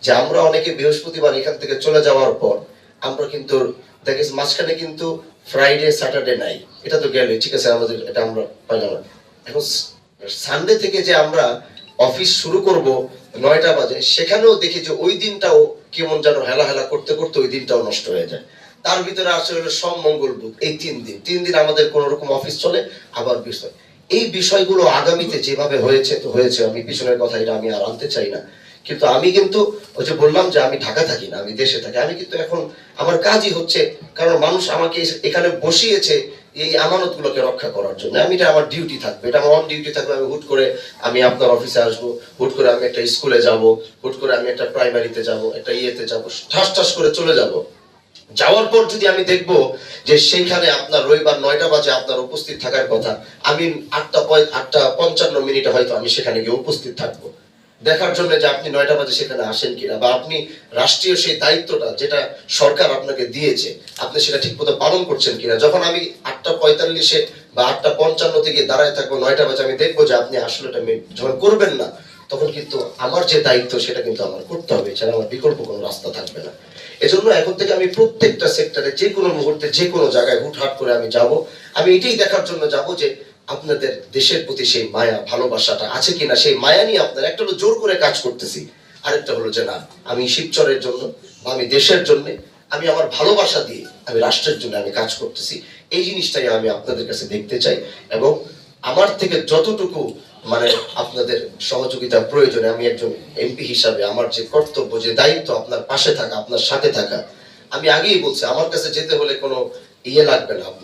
যে আমরা অনেকে বৃহস্পতিবার এখান থেকে চলে যাওয়ার পর আমরা কিন্তু দেখেছি মাঝখানে কিন্তু ফ্রাইডে স্যাটারডে নাই, এটা তো গেলে ঠিক আছে, আমাদের এটা আমরা পাইলাম না। এখন সানডে থেকে যে আমরা অফিস শুরু করব 9টা বাজে, সেখানেও দেখি যে ওই দিনটাও কেমন যেন হেলা হেলা করতে করতে ওই দিনটাও নষ্ট হয়ে যায়। তার ভিতরে আসলে সব মঙ্গল বুধ এই 3 দিন আমাদের কোন রকম অফিস চলে, আবার বিষয় এই বিষয়গুলো আগামীতে যেভাবে হয়েছে তো হয়েছে, আমি পিছনের কথা এটা আমি আর আনতে চাই না। কিন্তু আমি কিন্তু ওই যে বললাম যে আমি ঢাকা থাকি না, আমি দেশে থাকি। আমি কিন্তু এখন আমার কাজই হচ্ছে, কারণ মানুষ আমাকে এখানে বসিয়েছে এই আমানত গুলোকে রক্ষা করার জন্য। আমি এটা আমার ডিউটি থাকবে, এটা আমার অন ডিউটি থাকবে। আমি হুট করে আমি আপনার অফিসে আসবো, হুট করে আমি একটা স্কুলে যাব, হুট করে আমি একটা প্রাইমারিতে যাব, একটা ইয়েতে যাব, ঠাস ঠাস করে চলে যাব। যাওয়ার পর যদি আমি দেখবো যে সেইখানে আপনার রবিবার 9টা বাজে আপনার উপস্থিত থাকার কথা, আমি 8:55 হয়তো আমি সেখানে গিয়ে উপস্থিত থাকবো, দেখার জন্য যে আপনি 9টা বাজে সেখানে আসেন কিনা, বা আপনি রাষ্ট্রীয় সেই দায়িত্বটা যেটা সরকার আপনাকে দিয়েছে আপনি সেটা ঠিক মতো পালন করছেন কিনা। যখন আমি 8:45 বা 8:55 থেকে দাঁড়ায় থাকবো 9টা বাজে, আমি দেখবো যে আপনি আসলে এটা যখন করবেন না, তখন কিন্তু আমার যে দায়িত্ব সেটা কিন্তু আমার করতে হবে, এছাড়া আমার বিকল্প কোনো রাস্তা থাকবে না। এজন্য এখন থেকে আমি প্রত্যেকটা সেক্টরে যে কোনো মুহূর্তে যে কোনো জায়গায় হুটহাট করে আমি যাব। আমি এটাই দেখার জন্য যাব যে আপনাদের দেশের প্রতি সেই মায়া ভালোবাসাটা আছে কিনা। সেই মায়া নিয়ে আপনার একটা হলো জোর করে কাজ করতেছি, আরেকটা হলো যে না, আমি শিবচরের জন্য বা আমি দেশের জন্য আমি আমার ভালোবাসা দিয়ে আমি রাষ্ট্রের জন্য আমি কাজ করতেছি। এই জিনিসটাই আমি আপনাদের কাছে দেখতে চাই, এবং আমার থেকে যতটুকু মানে আপনাদের সহযোগিতা প্রয়োজনে আমি একজন এমপি হিসাবে আমার যে কর্তব্য, যে দায়িত্ব আপনার পাশে থাকা, আপনার সাথে থাকা। আমি আগেই বলছি আমার কাছে যেতে হলে কোনো ইয়ে লাগবে না।